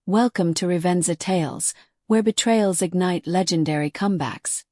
Welcome to Revenza Tales, where betrayals ignite legendary comebacks.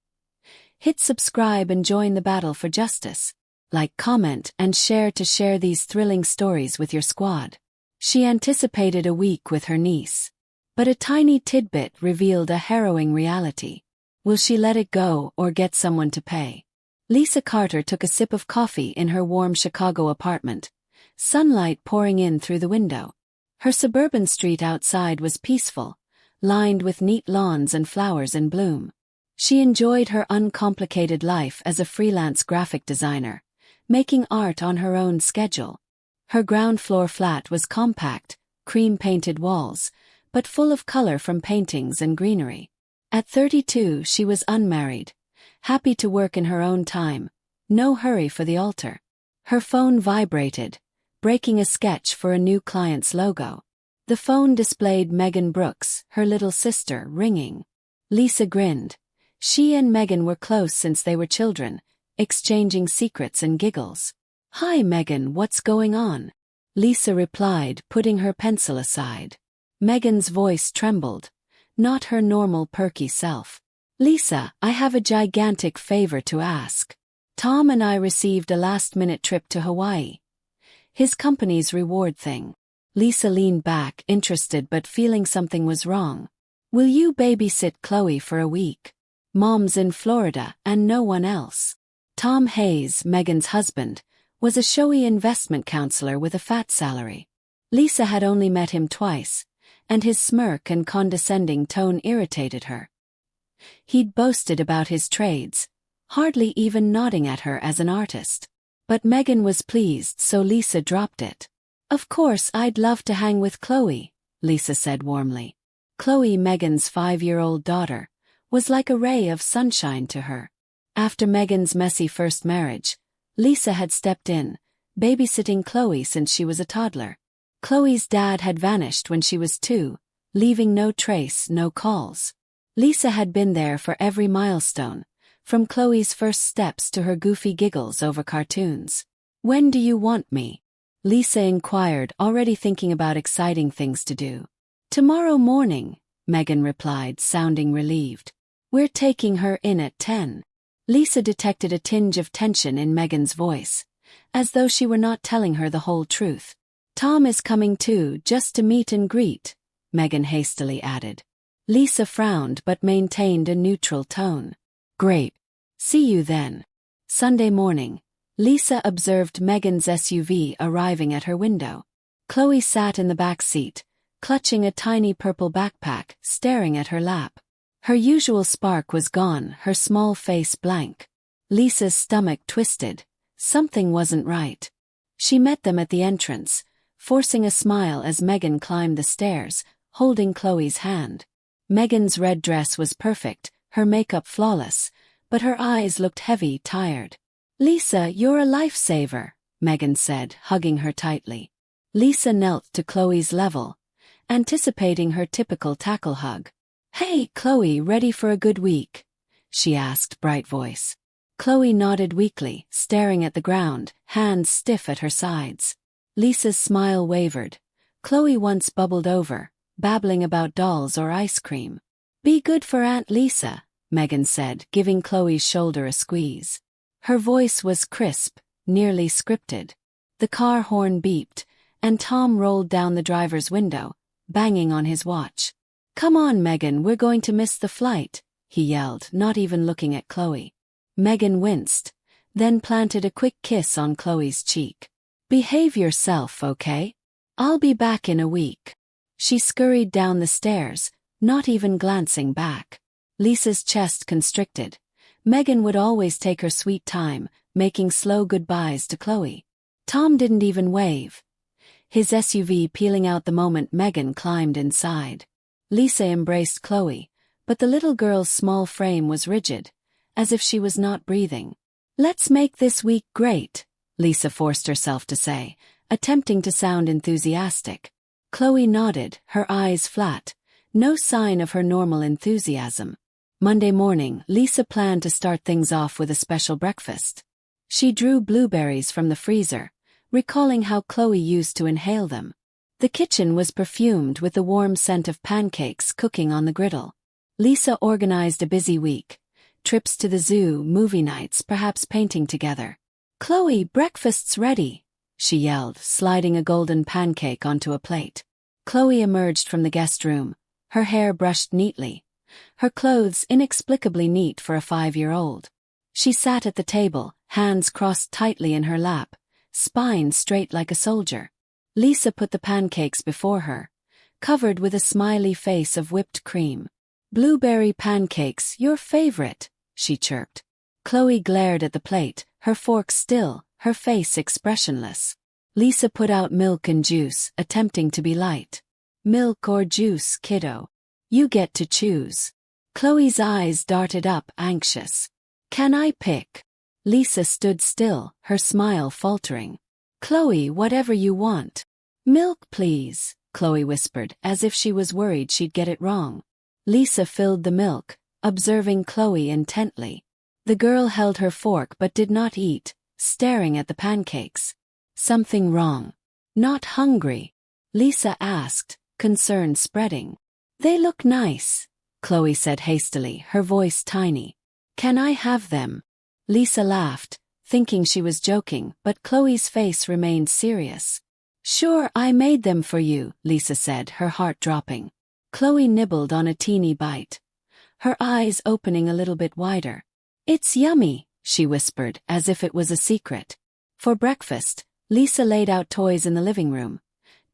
Hit subscribe and join the battle for justice. Like, comment, and share to share these thrilling stories with your squad. She anticipated a week with her niece. But a tiny tidbit revealed a harrowing reality. Will she let it go or get someone to pay? Lisa Carter took a sip of coffee in her warm Chicago apartment, sunlight pouring in through the window. Her suburban street outside was peaceful, lined with neat lawns and flowers in bloom. She enjoyed her uncomplicated life as a freelance graphic designer, making art on her own schedule. Her ground floor flat was compact, cream-painted walls, but full of color from paintings and greenery. At 32, she was unmarried, happy to work in her own time, no hurry for the altar. Her phone vibrated, breaking a sketch for a new client's logo. The phone displayed Megan Brooks, her little sister, ringing. Lisa grinned. She and Megan were close since they were children, exchanging secrets and giggles. "Hi Megan, what's going on?" Lisa replied, putting her pencil aside. Megan's voice trembled, not her normal perky self. "Lisa, I have a gigantic favor to ask. Tom and I received a last-minute trip to Hawaii. His company's reward thing." Lisa leaned back, interested but feeling something was wrong. "Will you babysit Chloe for a week? Mom's in Florida and no one else." Tom Hayes, Megan's husband, was a showy investment counselor with a fat salary. Lisa had only met him twice, and his smirk and condescending tone irritated her. He'd boasted about his trades, hardly even nodding at her as an artist. But Megan was pleased, so Lisa dropped it. "Of course I'd love to hang with Chloe," Lisa said warmly. Chloe, Megan's 5-year-old daughter, was like a ray of sunshine to her. After Megan's messy first marriage, Lisa had stepped in, babysitting Chloe since she was a toddler. Chloe's dad had vanished when she was 2, leaving no trace, no calls. Lisa had been there for every milestone, from Chloe's first steps to her goofy giggles over cartoons. "When do you want me?" Lisa inquired, already thinking about exciting things to do. "Tomorrow morning," Megan replied, sounding relieved. "We're taking her in at 10. Lisa detected a tinge of tension in Megan's voice, as though she were not telling her the whole truth. "Tom is coming too, just to meet and greet," Megan hastily added. Lisa frowned but maintained a neutral tone. "Great. See you then." Sunday morning, Lisa observed Megan's SUV arriving at her window. Chloe sat in the back seat, clutching a tiny purple backpack, staring at her lap. Her usual spark was gone, her small face blank. Lisa's stomach twisted. Something wasn't right. She met them at the entrance, forcing a smile as Megan climbed the stairs, holding Chloe's hand. Megan's red dress was perfect, her makeup flawless, but her eyes looked heavy, tired. "Lisa, you're a lifesaver," Megan said, hugging her tightly. Lisa knelt to Chloe's level, anticipating her typical tackle hug. "Hey, Chloe, ready for a good week?" she asked, bright voice. Chloe nodded weakly, staring at the ground, hands stiff at her sides. Lisa's smile wavered. Chloe once bubbled over, babbling about dolls or ice cream. "Be good for Aunt Lisa," Megan said, giving Chloe's shoulder a squeeze. Her voice was crisp, nearly scripted. The car horn beeped, and Tom rolled down the driver's window, banging on his watch. "Come on, Megan, we're going to miss the flight," he yelled, not even looking at Chloe. Megan winced, then planted a quick kiss on Chloe's cheek. "Behave yourself, okay? I'll be back in a week." She scurried down the stairs, not even glancing back. Lisa's chest constricted. Megan would always take her sweet time, making slow goodbyes to Chloe. Tom didn't even wave, his SUV peeling out the moment Megan climbed inside. Lisa embraced Chloe, but the little girl's small frame was rigid, as if she was not breathing. "Let's make this week great," Lisa forced herself to say, attempting to sound enthusiastic. Chloe nodded, her eyes flat, no sign of her normal enthusiasm. Monday morning, Lisa planned to start things off with a special breakfast. She drew blueberries from the freezer, recalling how Chloe used to inhale them. The kitchen was perfumed with the warm scent of pancakes cooking on the griddle. Lisa organized a busy week. Trips to the zoo, movie nights, perhaps painting together. "Chloe, breakfast's ready," she yelled, sliding a golden pancake onto a plate. Chloe emerged from the guest room, her hair brushed neatly, her clothes inexplicably neat for a 5-year-old. She sat at the table, hands crossed tightly in her lap, spine straight like a soldier. Lisa put the pancakes before her, covered with a smiley face of whipped cream. "Blueberry pancakes, your favorite," she chirped. Chloe glared at the plate, her fork still, her face expressionless. Lisa put out milk and juice, attempting to be light. "Milk or juice, kiddo? You get to choose." Chloe's eyes darted up, anxious. "Can I pick?" Lisa stood still, her smile faltering. "Chloe, whatever you want." "Milk, please," Chloe whispered, as if she was worried she'd get it wrong. Lisa filled the milk, observing Chloe intently. The girl held her fork but did not eat, staring at the pancakes. "Something wrong? Not hungry?" Lisa asked, concern spreading. "They look nice," Chloe said hastily, her voice tiny. "Can I have them?" Lisa laughed, thinking she was joking, but Chloe's face remained serious. "Sure, I made them for you," Lisa said, her heart dropping. Chloe nibbled on a teeny bite, her eyes opening a little bit wider. "It's yummy," she whispered, as if it was a secret. For breakfast, Lisa laid out toys in the living room.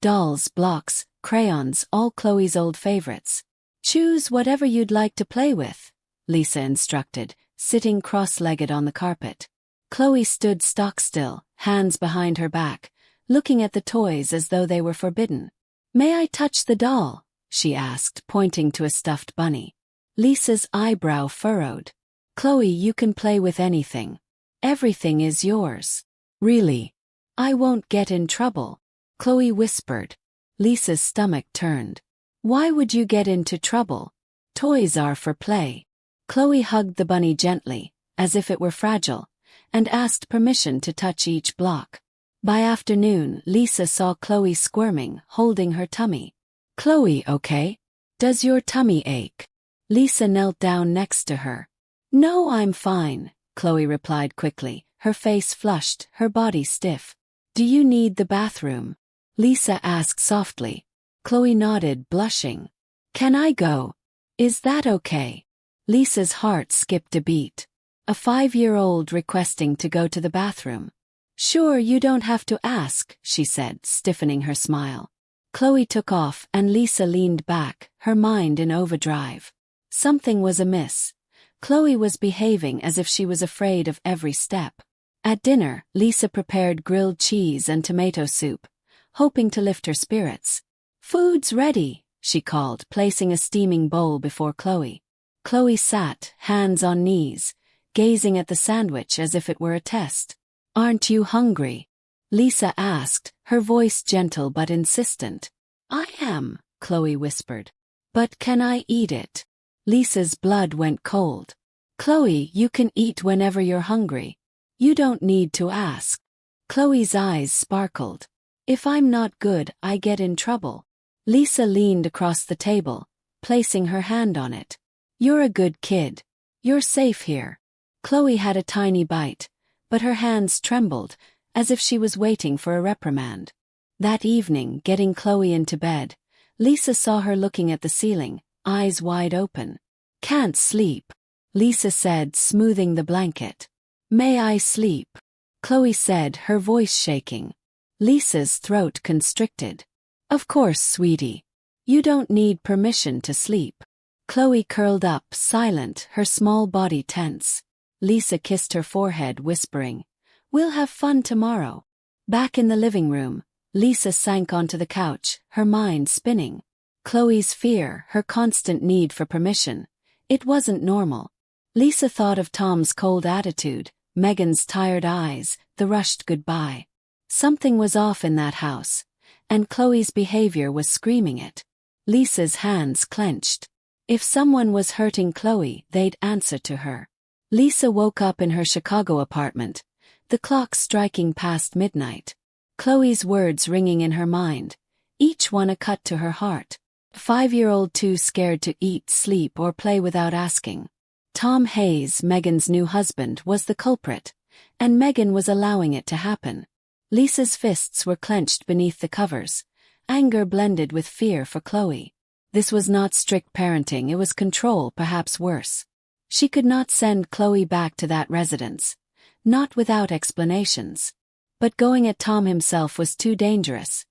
Dolls, blocks, crayons, all Chloe's old favorites. "Choose whatever you'd like to play with," Lisa instructed, sitting cross-legged on the carpet. Chloe stood stock-still, hands behind her back, looking at the toys as though they were forbidden. "May I touch the doll?" she asked, pointing to a stuffed bunny. Lisa's eyebrow furrowed. "Chloe, you can play with anything. Everything is yours." "Really? I won't get in trouble," Chloe whispered. Lisa's stomach turned. "Why would you get into trouble? Toys are for play." Chloe hugged the bunny gently, as if it were fragile, and asked permission to touch each block. By afternoon, Lisa saw Chloe squirming, holding her tummy. "Chloe, okay? Does your tummy ache?" Lisa knelt down next to her. "No, I'm fine," Chloe replied quickly, her face flushed, her body stiff. "Do you need the bathroom?" Lisa asked softly. Chloe nodded, blushing. "Can I go? Is that okay?" Lisa's heart skipped a beat. A 5-year-old requesting to go to the bathroom. "Sure, you don't have to ask," she said, stiffening her smile. Chloe took off and Lisa leaned back, her mind in overdrive. Something was amiss. Chloe was behaving as if she was afraid of every step. At dinner, Lisa prepared grilled cheese and tomato soup, hoping to lift her spirits. "Food's ready," she called, placing a steaming bowl before Chloe. Chloe sat, hands on knees, gazing at the sandwich as if it were a test. "Aren't you hungry?" Lisa asked, her voice gentle but insistent. "I am," Chloe whispered. "But can I eat it?" Lisa's blood went cold. "Chloe, you can eat whenever you're hungry. You don't need to ask." Chloe's eyes sparkled. "If I'm not good, I get in trouble." Lisa leaned across the table, placing her hand on it. "You're a good kid. You're safe here." Chloe had a tiny bite, but her hands trembled, as if she was waiting for a reprimand. That evening, getting Chloe into bed, Lisa saw her looking at the ceiling, eyes wide open. "Can't sleep," Lisa said, smoothing the blanket. "May I sleep?" Chloe said, her voice shaking. Lisa's throat constricted. "Of course, sweetie. You don't need permission to sleep." Chloe curled up, silent, her small body tense. Lisa kissed her forehead, whispering, "We'll have fun tomorrow." Back in the living room, Lisa sank onto the couch, her mind spinning. Chloe's fear, her constant need for permission. It wasn't normal. Lisa thought of Tom's cold attitude, Megan's tired eyes, the rushed goodbye. Something was off in that house, and Chloe's behavior was screaming it. Lisa's hands clenched. If someone was hurting Chloe, they'd answer to her. Lisa woke up in her Chicago apartment, the clock striking past midnight. Chloe's words ringing in her mind. each one a cut to her heart. 5-year-old too scared to eat, sleep, or play without asking. Tom Hayes, Megan's new husband, was the culprit, and Megan was allowing it to happen. Lisa's fists were clenched beneath the covers, anger blended with fear for Chloe. This was not strict parenting, it was control, perhaps worse. She could not send Chloe back to that residence, not without explanations. But going at Tom himself was too dangerous.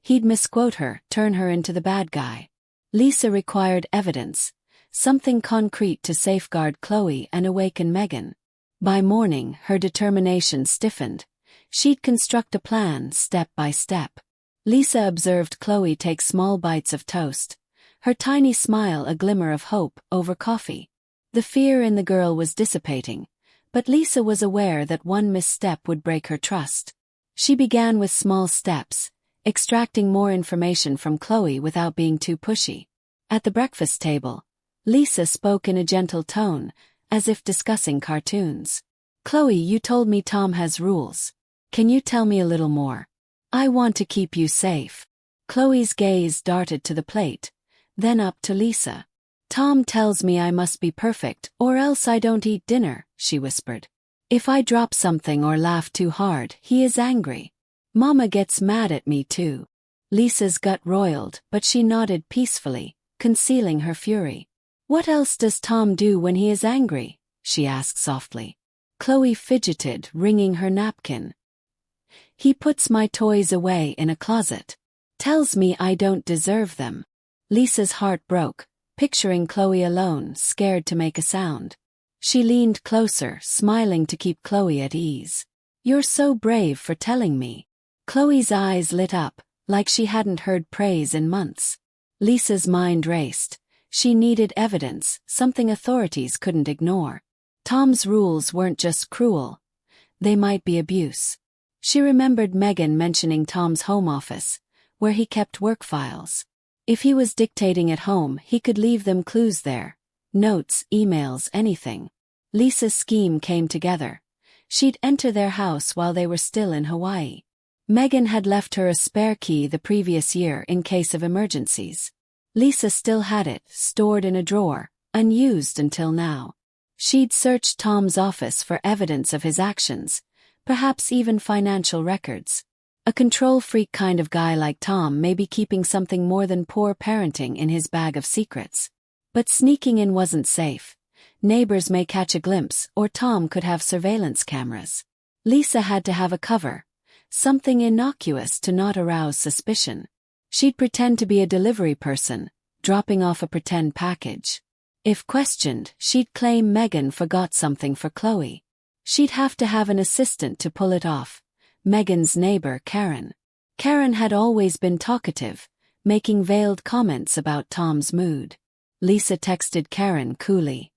He'd misquote her, turn her into the bad guy. Lisa required evidence, something concrete to safeguard Chloe and awaken Megan. By morning, her determination stiffened. She'd construct a plan, step by step. Lisa observed Chloe take small bites of toast, her tiny smile a glimmer of hope over coffee. The fear in the girl was dissipating, but Lisa was aware that one misstep would break her trust. She began with small steps, extracting more information from Chloe without being too pushy. At the breakfast table, Lisa spoke in a gentle tone, as if discussing cartoons. "Chloe, you told me Tom has rules. Can you tell me a little more? I want to keep you safe." Chloe's gaze darted to the plate, then up to Lisa. "Tom tells me I must be perfect, or else I don't eat dinner," she whispered. "If I drop something or laugh too hard, he is angry. Mama gets mad at me too." Lisa's gut roiled, but she nodded peacefully, concealing her fury. "What else does Tom do when he is angry?" she asked softly. Chloe fidgeted, wringing her napkin. "He puts my toys away in a closet. Tells me I don't deserve them." Lisa's heart broke, picturing Chloe alone, scared to make a sound. She leaned closer, smiling to keep Chloe at ease. "You're so brave for telling me." Chloe's eyes lit up, like she hadn't heard praise in months. Lisa's mind raced. She needed evidence, something authorities couldn't ignore. Tom's rules weren't just cruel. They might be abuse. She remembered Megan mentioning Tom's home office, where he kept work files. If he was dictating at home, he could leave them clues there. Notes, emails, anything. Lisa's scheme came together. She'd enter their house while they were still in Hawaii. Megan had left her a spare key the previous year in case of emergencies. Lisa still had it, stored in a drawer, unused until now. She'd searched Tom's office for evidence of his actions, perhaps even financial records. A control-freak kind of guy like Tom may be keeping something more than poor parenting in his bag of secrets. But sneaking in wasn't safe. Neighbors may catch a glimpse, or Tom could have surveillance cameras. Lisa had to have a cover, something innocuous to not arouse suspicion. She'd pretend to be a delivery person, dropping off a pretend package. If questioned, she'd claim Megan forgot something for Chloe. She'd have to have an assistant to pull it off. Megan's neighbor, Karen. Karen had always been talkative, making veiled comments about Tom's mood. Lisa texted Karen coolly.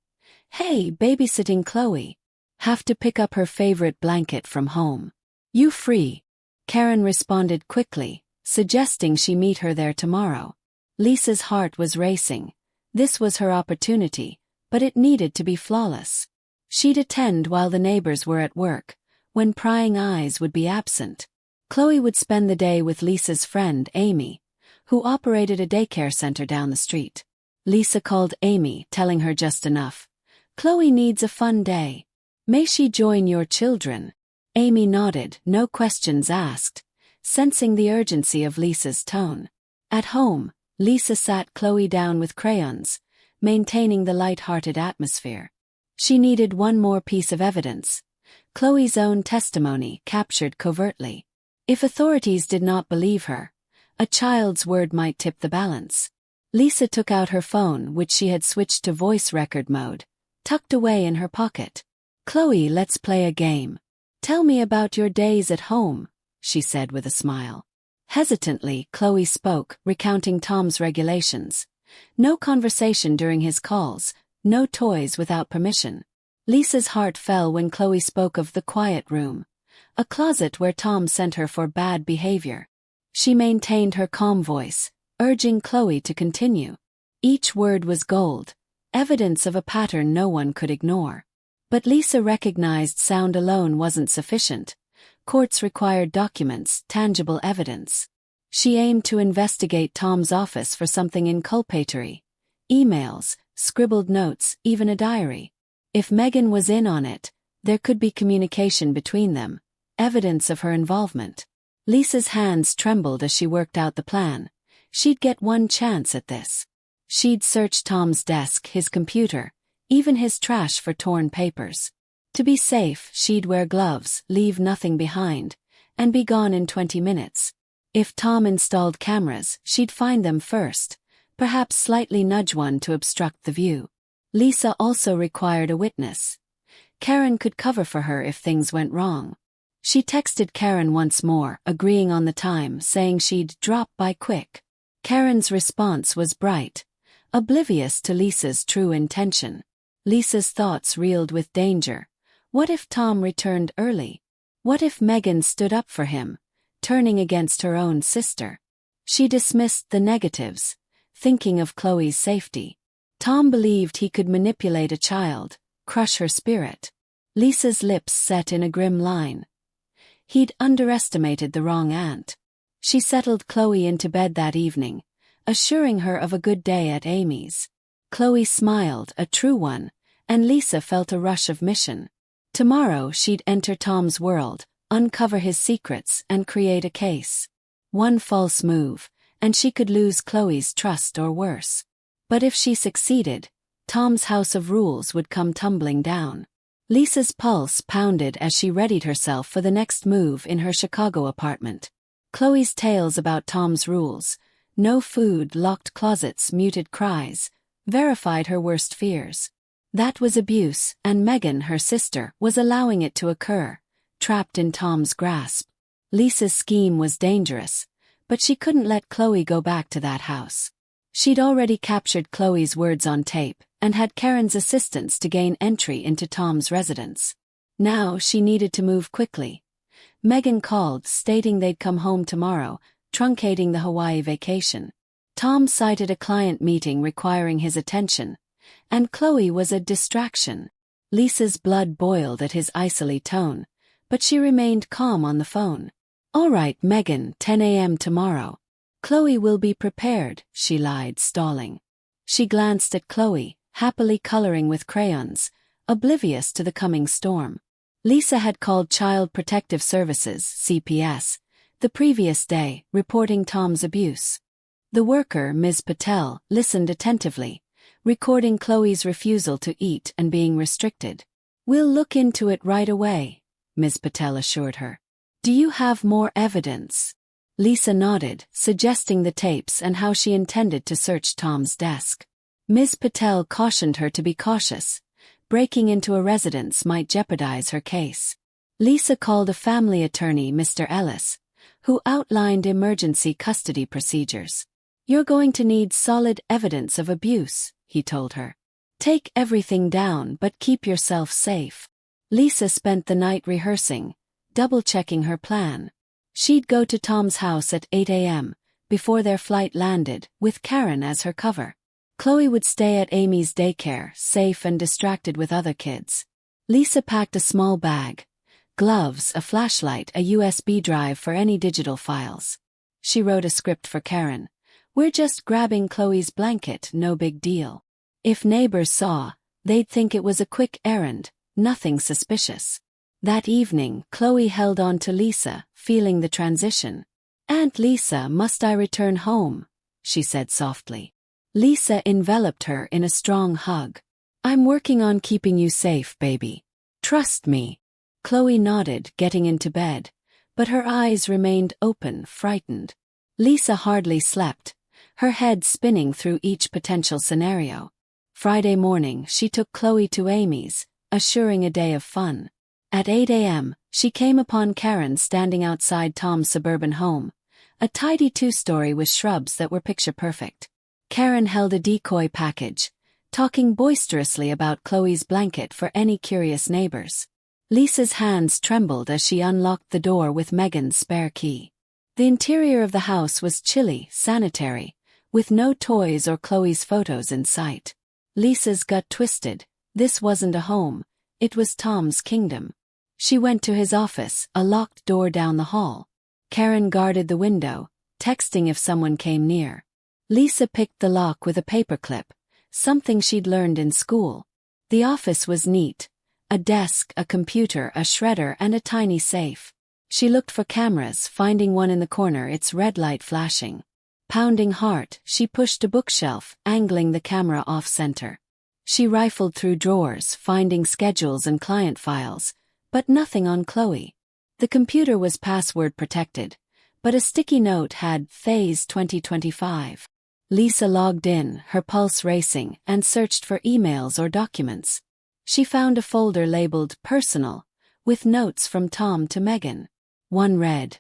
"Hey, babysitting Chloe. Have to pick up her favorite blanket from home. You free?" Karen responded quickly, suggesting she meet her there tomorrow. Lisa's heart was racing. This was her opportunity, but it needed to be flawless. She'd attend while the neighbors were at work, when prying eyes would be absent. Chloe would spend the day with Lisa's friend, Amy, who operated a daycare center down the street. Lisa called Amy, telling her just enough. "Chloe needs a fun day. May she join your children?" Amy nodded, no questions asked, sensing the urgency of Lisa's tone. At home, Lisa sat Chloe down with crayons, maintaining the light-hearted atmosphere. She needed one more piece of evidence. Chloe's own testimony, captured covertly. If authorities did not believe her, a child's word might tip the balance. Lisa took out her phone, which she had switched to voice record mode, tucked away in her pocket. "Chloe, let's play a game. Tell me about your days at home," she said with a smile. Hesitantly, Chloe spoke, recounting Tom's regulations. No conversation during his calls, no toys without permission. Lisa's heart fell when Chloe spoke of the quiet room, a closet where Tom sent her for bad behavior. She maintained her calm voice, urging Chloe to continue. Each word was gold, evidence of a pattern no one could ignore. But Lisa recognized sound alone wasn't sufficient. Courts required documents, tangible evidence. She aimed to investigate Tom's office for something inculpatory. Emails, scribbled notes, even a diary. If Megan was in on it, there could be communication between them, evidence of her involvement. Lisa's hands trembled as she worked out the plan. She'd get one chance at this. She'd search Tom's desk, his computer, even his trash for torn papers. To be safe, she'd wear gloves, leave nothing behind, and be gone in 20 minutes. If Tom installed cameras, she'd find them first, perhaps slightly nudge one to obstruct the view. Lisa also required a witness. Karen could cover for her if things went wrong. She texted Karen once more, agreeing on the time, saying she'd drop by quick. Karen's response was bright, oblivious to Lisa's true intention. Lisa's thoughts reeled with danger. What if Tom returned early? What if Megan stood up for him, turning against her own sister? She dismissed the negatives, thinking of Chloe's safety. Tom believed he could manipulate a child, crush her spirit. Lisa's lips set in a grim line. He'd underestimated the wrong aunt. She settled Chloe into bed that evening, assuring her of a good day at Amy's. Chloe smiled, a true one, and Lisa felt a rush of mission. Tomorrow she'd enter Tom's world, uncover his secrets, and create a case. One false move, and she could lose Chloe's trust or worse. But if she succeeded, Tom's house of rules would come tumbling down. Lisa's pulse pounded as she readied herself for the next move in her Chicago apartment. Chloe's tales about Tom's rules, no food, locked closets, muted cries, verified her worst fears. That was abuse, and Megan, her sister, was allowing it to occur, trapped in Tom's grasp. Lisa's scheme was dangerous, but she couldn't let Chloe go back to that house. She'd already captured Chloe's words on tape, and had Karen's assistance to gain entry into Tom's residence. Now she needed to move quickly. Megan called, stating they'd come home tomorrow, truncating the Hawaii vacation. Tom cited a client meeting requiring his attention, and Chloe was a distraction. Lisa's blood boiled at his icy tone, but she remained calm on the phone. "All right, Megan, 10 a.m. tomorrow. Chloe will be prepared," she lied, stalling. She glanced at Chloe, happily coloring with crayons, oblivious to the coming storm. Lisa had called Child Protective Services, CPS, the previous day, reporting Tom's abuse. The worker, Ms. Patel, listened attentively, recording Chloe's refusal to eat and being restricted. "We'll look into it right away," Ms. Patel assured her. "Do you have more evidence?" Lisa nodded, suggesting the tapes and how she intended to search Tom's desk. Ms. Patel cautioned her to be cautious. Breaking into a residence might jeopardize her case. Lisa called a family attorney, Mr. Ellis, who outlined emergency custody procedures. "You're going to need solid evidence of abuse," he told her. "Take everything down but keep yourself safe." Lisa spent the night rehearsing, double-checking her plan. She'd go to Tom's house at 8 a.m., before their flight landed, with Karen as her cover. Chloe would stay at Amy's daycare, safe and distracted with other kids. Lisa packed a small bag, gloves, a flashlight, a USB drive for any digital files. She wrote a script for Karen. "We're just grabbing Chloe's blanket, no big deal. If neighbors saw, they'd think it was a quick errand, nothing suspicious." That evening, Chloe held on to Lisa, feeling the transition. "Aunt Lisa, must I return home?" she said softly. Lisa enveloped her in a strong hug. "I'm working on keeping you safe, baby. Trust me." Chloe nodded, getting into bed, but her eyes remained open, frightened. Lisa hardly slept, her head spinning through each potential scenario. Friday morning, she took Chloe to Amy's, assuring a day of fun. At 8 a.m., she came upon Karen standing outside Tom's suburban home, a tidy two-story with shrubs that were picture-perfect. Karen held a decoy package, talking boisterously about Chloe's blanket for any curious neighbors. Lisa's hands trembled as she unlocked the door with Megan's spare key. The interior of the house was chilly, sanitary, with no toys or Chloe's photos in sight. Lisa's gut twisted. This wasn't a home, it was Tom's kingdom. She went to his office, a locked door down the hall. Karen guarded the window, texting if someone came near. Lisa picked the lock with a paperclip, something she'd learned in school. The office was neat. A desk, a computer, a shredder, and a tiny safe. She looked for cameras, finding one in the corner, its red light flashing. Pounding heart, she pushed a bookshelf, angling the camera off-center. She rifled through drawers, finding schedules and client files, but nothing on Chloe. The computer was password protected, but a sticky note had Phase 2025. Lisa logged in, her pulse racing, and searched for emails or documents. She found a folder labeled Personal, with notes from Tom to Megan. One read,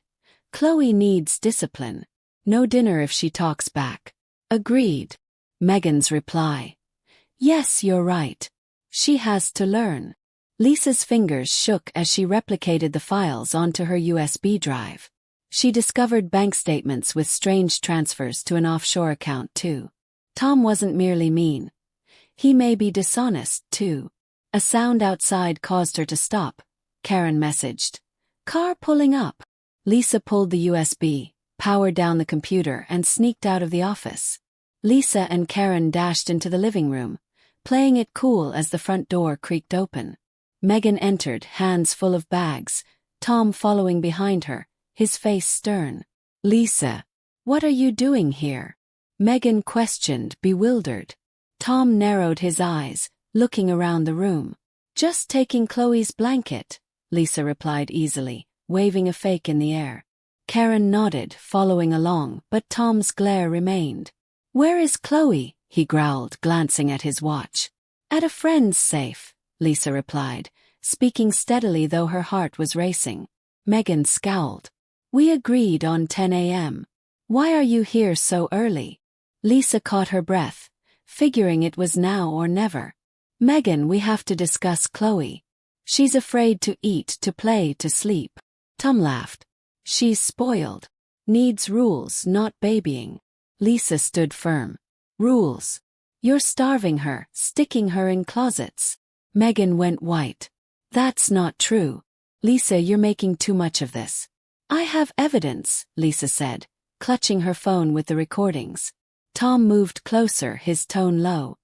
"Chloe needs discipline. No dinner if she talks back." Agreed. Megan's reply, "Yes, you're right. She has to learn." Lisa's fingers shook as she replicated the files onto her USB drive. She discovered bank statements with strange transfers to an offshore account too. Tom wasn't merely mean. He may be dishonest too. A sound outside caused her to stop. Karen messaged, "Car pulling up." Lisa pulled the USB, powered down the computer, and sneaked out of the office. Lisa and Karen dashed into the living room, playing it cool as the front door creaked open. Megan entered, hands full of bags, Tom following behind her, his face stern. "Lisa, what are you doing here?" Megan questioned, bewildered. Tom narrowed his eyes, looking around the room. "Just taking Chloe's blanket," Lisa replied easily, waving a fake in the air. Karen nodded, following along, but Tom's glare remained. "Where is Chloe?" he growled, glancing at his watch. "At a friend's safe," Lisa replied, speaking steadily though her heart was racing. Megan scowled. "We agreed on 10 a.m. Why are you here so early?" Lisa caught her breath, figuring it was now or never. "Megan, we have to discuss Chloe. She's afraid to eat, to play, to sleep." Tom laughed. "She's spoiled. Needs rules, not babying." Lisa stood firm. "Rules? You're starving her, sticking her in closets." Megan went white. "That's not true. Lisa, you're making too much of this." "I have evidence," Lisa said, clutching her phone with the recordings. Tom moved closer, his tone low.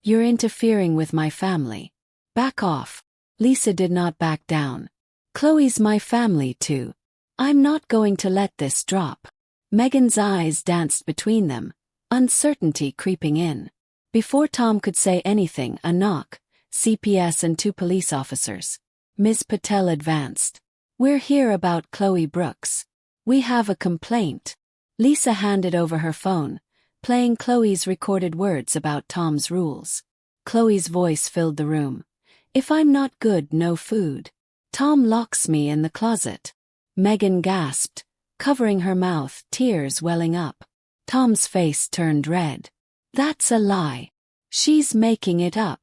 "You're interfering with my family. Back off." Lisa did not back down. "Chloe's my family too. I'm not going to let this drop." Megan's eyes danced between them, uncertainty creeping in. Before Tom could say anything, a knock, CPS and 2 police officers. Ms. Patel advanced. "We're here about Chloe Brooks. We have a complaint." Lisa handed over her phone, playing Chloe's recorded words about Tom's rules. Chloe's voice filled the room. "If I'm not good, no food. Tom locks me in the closet." Megan gasped, covering her mouth, tears welling up. Tom's face turned red. "That's a lie. She's making it up."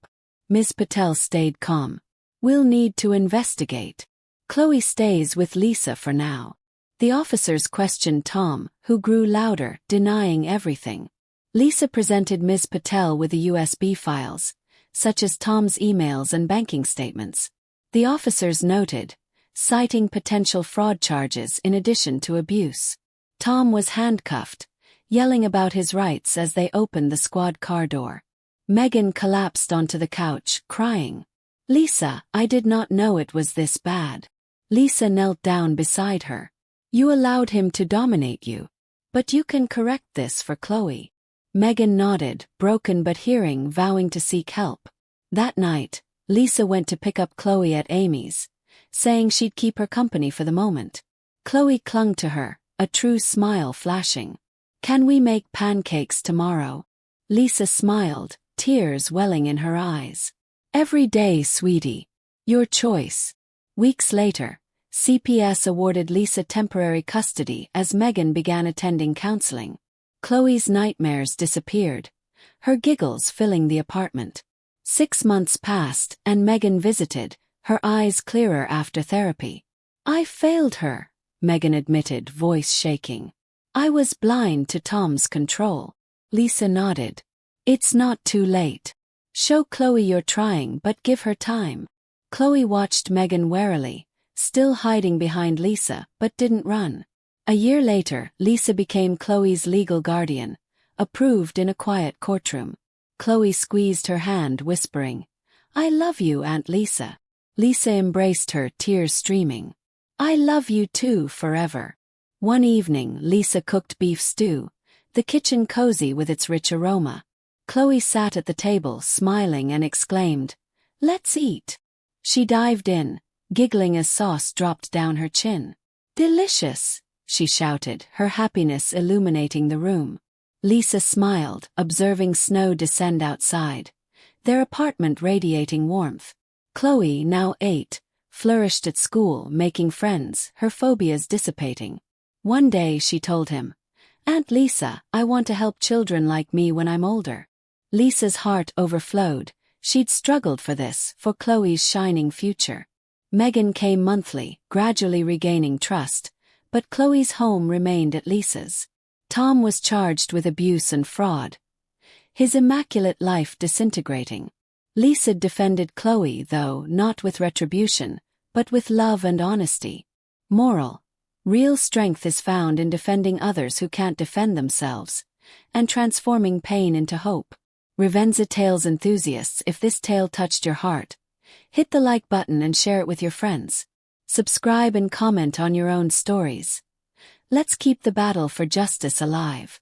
Ms. Patel stayed calm. "We'll need to investigate. Chloe stays with Lisa for now." The officers questioned Tom, who grew louder, denying everything. Lisa presented Ms. Patel with the USB files, such as Tom's emails and banking statements. The officers noted, citing potential fraud charges in addition to abuse. Tom was handcuffed, yelling about his rights as they opened the squad car door. Megan collapsed onto the couch, crying. "Lisa, I did not know it was this bad." Lisa knelt down beside her. "You allowed him to dominate you. But you can correct this for Chloe." Megan nodded, broken but hearing, vowing to seek help. That night, Lisa went to pick up Chloe at Amy's, saying she'd keep her company for the moment. Chloe clung to her, a true smile flashing. "Can we make pancakes tomorrow?" Lisa smiled, tears welling in her eyes. "Every day, sweetie. Your choice." Weeks later, CPS awarded Lisa temporary custody as Megan began attending counseling. Chloe's nightmares disappeared, her giggles filling the apartment. 6 months passed and Megan visited, her eyes clearer after therapy. "I failed her," Megan admitted, voice shaking. "I was blind to Tom's control." Lisa nodded. "It's not too late. Show Chloe you're trying, but give her time." Chloe watched Megan warily, still hiding behind Lisa, but didn't run. A year later, Lisa became Chloe's legal guardian, approved in a quiet courtroom. Chloe squeezed her hand, whispering, "I love you, Aunt Lisa." Lisa embraced her, tears streaming. "I love you too, forever." One evening, Lisa cooked beef stew, the kitchen cozy with its rich aroma. Chloe sat at the table, smiling, and exclaimed, "Let's eat." She dived in, giggling as sauce dropped down her chin. "Delicious," she shouted, her happiness illuminating the room. Lisa smiled, observing snow descend outside, their apartment radiating warmth. Chloe, now 8, flourished at school, making friends, her phobias dissipating. One day she told him, "Aunt Lisa, I want to help children like me when I'm older." Lisa's heart overflowed. She'd struggled for this, for Chloe's shining future. Megan came monthly, gradually regaining trust, but Chloe's home remained at Lisa's. Tom was charged with abuse and fraud, his immaculate life disintegrating. Lisa defended Chloe, though not with retribution, but with love and honesty. Moral: real strength is found in defending others who can't defend themselves, and transforming pain into hope. Revenza Tales enthusiasts, if this tale touched your heart, hit the like button and share it with your friends. Subscribe and comment on your own stories. Let's keep the battle for justice alive.